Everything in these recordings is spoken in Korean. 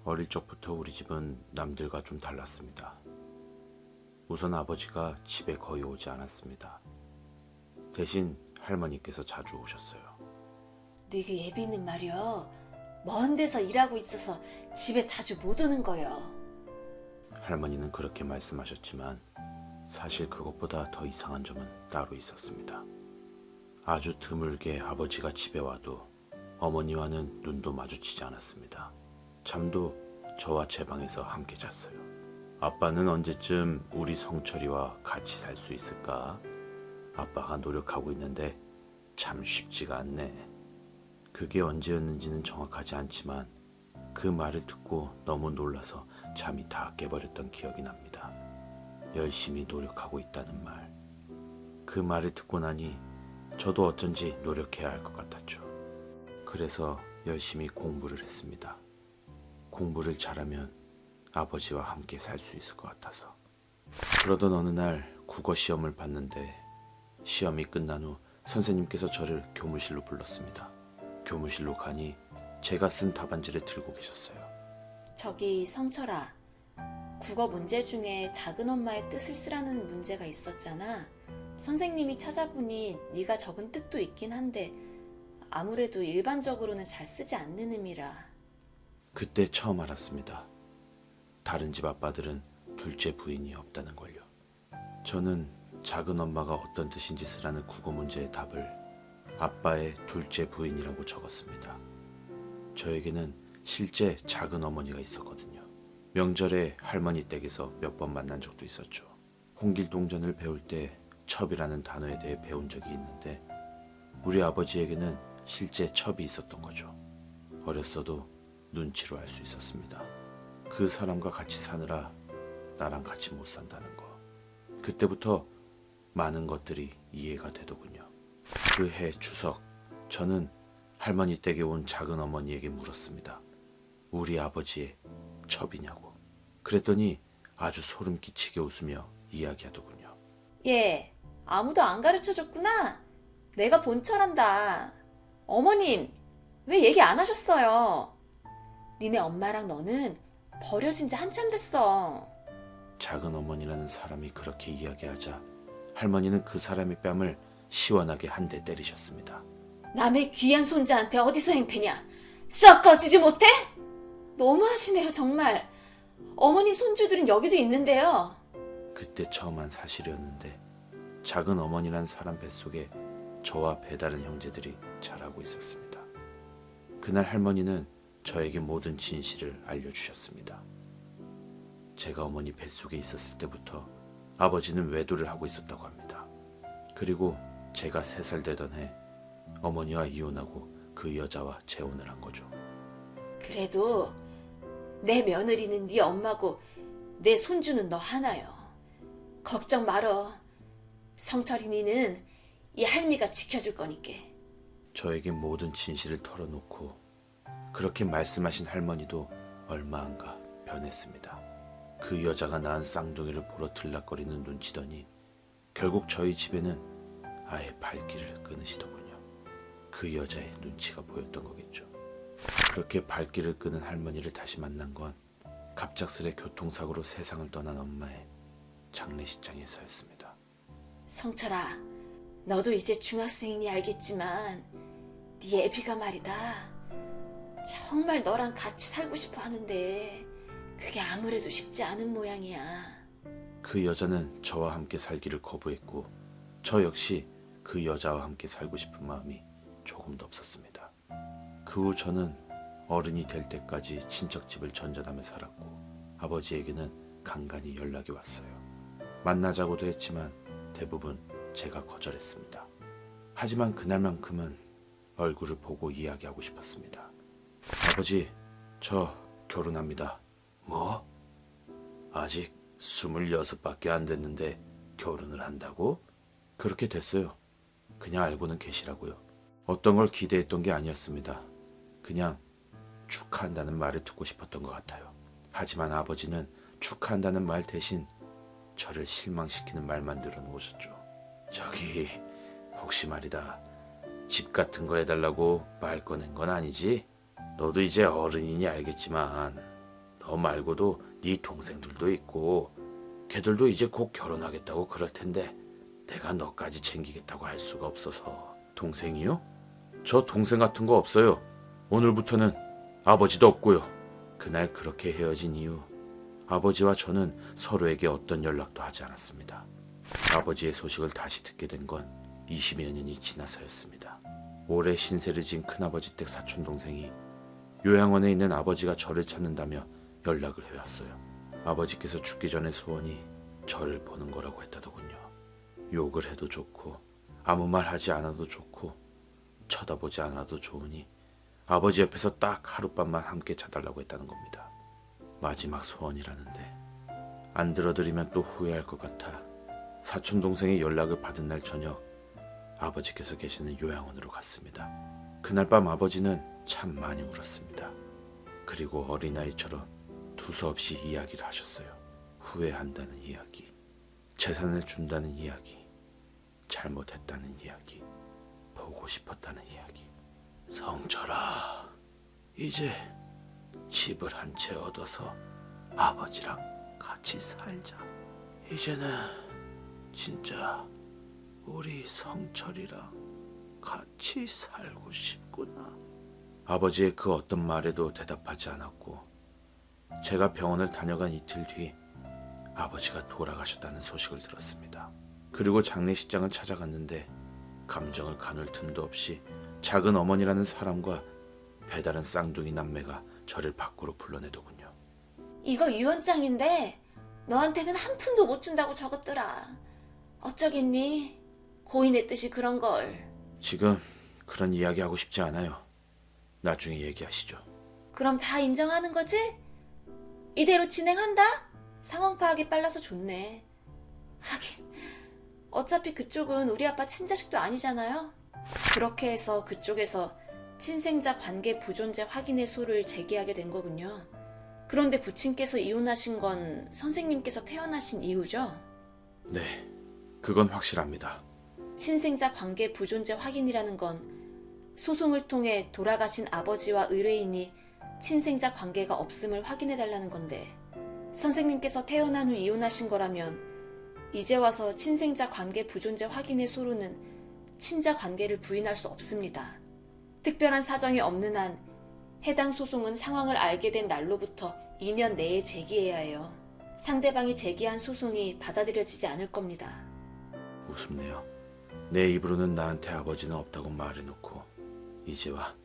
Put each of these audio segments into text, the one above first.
어릴 적부터 우리 집은 남들과 좀 달랐습니다. 우선 아버지가 집에 거의 오지 않았습니다. 대신 할머니께서 자주 오셨어요. 네가 예비는 말이여 먼 데서 일하고 있어서 집에 자주 못 오는 거여. 할머니는 그렇게 말씀하셨지만 사실 그것보다 더 이상한 점은 따로 있었습니다. 아주 드물게 아버지가 집에 와도 어머니와는 눈도 마주치지 않았습니다. 잠도 저와 제 방에서 함께 잤어요. 아빠는 언제쯤 우리 성철이와 같이 살 수 있을까? 아빠가 노력하고 있는데 참 쉽지가 않네. 그게 언제였는지는 정확하지 않지만 그 말을 듣고 너무 놀라서 잠이 다 깨버렸던 기억이 납니다. 열심히 노력하고 있다는 말. 그 말을 듣고 나니 저도 어쩐지 노력해야 할 것 같았죠. 그래서 열심히 공부를 했습니다. 공부를 잘하면 아버지와 함께 살 수 있을 것 같아서. 그러던 어느 날 국어 시험을 봤는데 시험이 끝난 후 선생님께서 저를 교무실로 불렀습니다. 교무실로 가니 제가 쓴 답안지를 들고 계셨어요. 저기 성철아, 국어 문제 중에 작은 엄마의 뜻을 쓰라는 문제가 있었잖아. 선생님이 찾아보니 네가 적은 뜻도 있긴 한데 아무래도 일반적으로는 잘 쓰지 않는 의미라. 그때 처음 알았습니다. 다른 집 아빠들은 둘째 부인이 없다는 걸요. 저는 작은 엄마가 어떤 뜻인지 쓰라는 국어 문제의 답을 아빠의 둘째 부인이라고 적었습니다. 저에게는 실제 작은 어머니가 있었거든요. 명절에 할머니 댁에서 몇 번 만난 적도 있었죠. 홍길동전을 배울 때 첩이라는 단어에 대해 배운 적이 있는데 우리 아버지에게는 실제 첩이 있었던 거죠. 어렸어도 눈치로 알 수 있었습니다. 그 사람과 같이 사느라 나랑 같이 못 산다는 거. 그때부터 많은 것들이 이해가 되더군요. 그 해 추석, 저는 할머니 댁에 온 작은 어머니에게 물었습니다. 우리 아버지의 첩이냐고. 그랬더니 아주 소름 끼치게 웃으며 이야기하더군요. 예, 아무도 안 가르쳐줬구나. 내가 본철한다. 어머님, 왜 얘기 안 하셨어요? 니네 엄마랑 너는 버려진 지 한참 됐어. 작은 어머니라는 사람이 그렇게 이야기하자 할머니는 그 사람의 뺨을 시원하게 한 대 때리셨습니다. 남의 귀한 손자한테 어디서 행패냐? 썩 꺼지지 못해? 너무하시네요, 정말. 어머님 손주들은 여기도 있는데요. 그때 처음 한 사실이었는데 작은 어머니라는 사람 뱃속에 저와 배다른 형제들이 자라고 있었습니다. 그날 할머니는 저에게 모든 진실을 알려주셨습니다. 제가 어머니 뱃속에 있었을 때부터 아버지는 외도를 하고 있었다고 합니다. 그리고 제가 3살 되던 해 어머니와 이혼하고 그 여자와 재혼을 한 거죠. 그래도 내 며느리는 네 엄마고 내 손주는 너 하나요. 걱정 말어. 성철이 니는 이 할미가 지켜줄 거니께. 저에게 모든 진실을 털어놓고 그렇게 말씀하신 할머니도 얼마 안가 변했습니다. 그 여자가 낳은 쌍둥이를 보러 들락거리는 눈치더니 결국 저희 집에는 아예 발길을 끊으시더군요. 그 여자의 눈치가 보였던 거겠죠. 그렇게 발길을 끄는 할머니를 다시 만난 건 갑작스레 교통사고로 세상을 떠난 엄마의 장례식장에서였습니다. 성철아, 너도 이제 중학생이니 알겠지만 네 애비가 말이다. 정말 너랑 같이 살고 싶어 하는데 그게 아무래도 쉽지 않은 모양이야. 그 여자는 저와 함께 살기를 거부했고 저 역시 그 여자와 함께 살고 싶은 마음이 조금도 없었습니다. 그 후 저는 어른이 될 때까지 친척집을 전전하며 살았고 아버지에게는 간간히 연락이 왔어요. 만나자고도 했지만 대부분 제가 거절했습니다. 하지만 그날만큼은 얼굴을 보고 이야기하고 싶었습니다. 아버지, 저 결혼합니다. 뭐? 아직 26밖에 안 됐는데 결혼을 한다고? 그렇게 됐어요. 그냥 알고는 계시라고요. 어떤 걸 기대했던 게 아니었습니다. 그냥 축하한다는 말을 듣고 싶었던 것 같아요. 하지만 아버지는 축하한다는 말 대신 저를 실망시키는 말만 늘어놓으셨죠. 저기 혹시 말이다. 집 같은 거 해달라고 말 꺼낸 건 아니지? 너도 이제 어른이니 알겠지만 너 말고도 네 동생들도 있고 걔들도 이제 곧 결혼하겠다고 그럴 텐데 내가 너까지 챙기겠다고 할 수가 없어서. 동생이요? 저 동생 같은 거 없어요. 오늘부터는 아버지도 없고요. 그날 그렇게 헤어진 이후 아버지와 저는 서로에게 어떤 연락도 하지 않았습니다. 아버지의 소식을 다시 듣게 된 건 20여 년이 지나서였습니다. 올해 신세를 진 큰아버지 댁 사촌 동생이 요양원에 있는 아버지가 저를 찾는다며 연락을 해왔어요. 아버지께서 죽기 전에 소원이 저를 보는 거라고 했다더군요. 욕을 해도 좋고 아무 말 하지 않아도 좋고 쳐다보지 않아도 좋으니 아버지 옆에서 딱 하룻밤만 함께 자달라고 했다는 겁니다. 마지막 소원이라는데 안 들어드리면 또 후회할 것 같아 사촌 동생의 연락을 받은 날 저녁 아버지께서 계시는 요양원으로 갔습니다. 그날 밤 아버지는 참 많이 울었습니다. 그리고 어린아이처럼 두서없이 이야기를 하셨어요. 후회한다는 이야기, 재산을 준다는 이야기, 잘못했다는 이야기, 보고 싶었다는 이야기. 성철아, 이제 집을 한 채 얻어서 아버지랑 같이 살자. 이제는 진짜 우리 성철이랑 같이 살고 싶구나. 아버지의 그 어떤 말에도 대답하지 않았고 제가 병원을 다녀간 이틀 뒤 아버지가 돌아가셨다는 소식을 들었습니다. 그리고 장례식장을 찾아갔는데 감정을 가눌 틈도 없이 작은 어머니라는 사람과 배다른 쌍둥이 남매가 저를 밖으로 불러내더군요. 이거 유언장인데 너한테는 한 푼도 못 준다고 적었더라. 어쩌겠니? 고인의 뜻이 그런 걸. 지금 그런 이야기 하고 싶지 않아요. 나중에 얘기하시죠. 그럼 다 인정하는 거지? 이대로 진행한다? 상황 파악이 빨라서 좋네. 하긴 어차피 그쪽은 우리 아빠 친자식도 아니잖아요. 그렇게 해서 그쪽에서 친생자 관계 부존재 확인의 소를 제기하게 된 거군요. 그런데 부친께서 이혼하신 건 선생님께서 태어나신 이후죠? 네, 그건 확실합니다. 친생자 관계 부존재 확인이라는 건 소송을 통해 돌아가신 아버지와 의뢰인이 친생자 관계가 없음을 확인해달라는 건데 선생님께서 태어난 후 이혼하신 거라면 이제 와서 친생자 관계 부존재 확인의 소로는 친자 관계를 부인할 수 없습니다. 특별한 사정이 없는 한 해당 소송은 상황을 알게 된 날로부터 2년 내에 제기해야 해요. 상대방이 제기한 소송이 받아들여지지 않을 겁니다. 우습네요. 내 입으로는 나한테 아버지는 없다고 말해놓고 이제와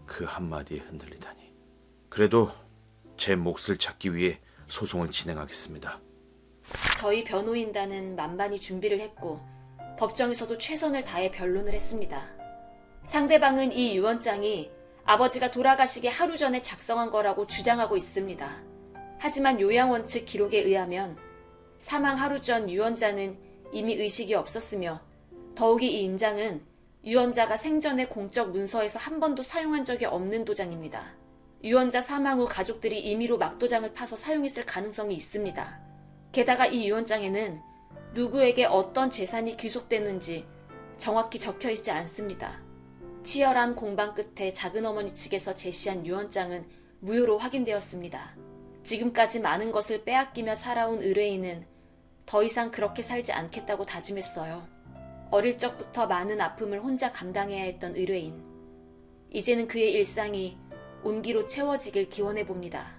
그 한마디에 흔들리다니. 그래도 제 몫을 찾기 위해 소송을 진행하겠습니다. 저희 변호인단은 만반히 준비를 했고 법정에서도 최선을 다해 변론을 했습니다. 상대방은 이 유언장이 아버지가 돌아가시기 하루 전에 작성한 거라고 주장하고 있습니다. 하지만 요양원 측 기록에 의하면 사망 하루 전 유언자는 이미 의식이 없었으며 더욱이 이 인장은 유언자가 생전에 공적 문서에서 한 번도 사용한 적이 없는 도장입니다. 유언자 사망 후 가족들이 임의로 막도장을 파서 사용했을 가능성이 있습니다. 게다가 이 유언장에는 누구에게 어떤 재산이 귀속됐는지 정확히 적혀 있지 않습니다. 치열한 공방 끝에 작은어머니 측에서 제시한 유언장은 무효로 확인되었습니다. 지금까지 많은 것을 빼앗기며 살아온 의뢰인은 더 이상 그렇게 살지 않겠다고 다짐했어요. 어릴 적부터 많은 아픔을 혼자 감당해야 했던 의뢰인. 이제는 그의 일상이 온기로 채워지길 기원해봅니다.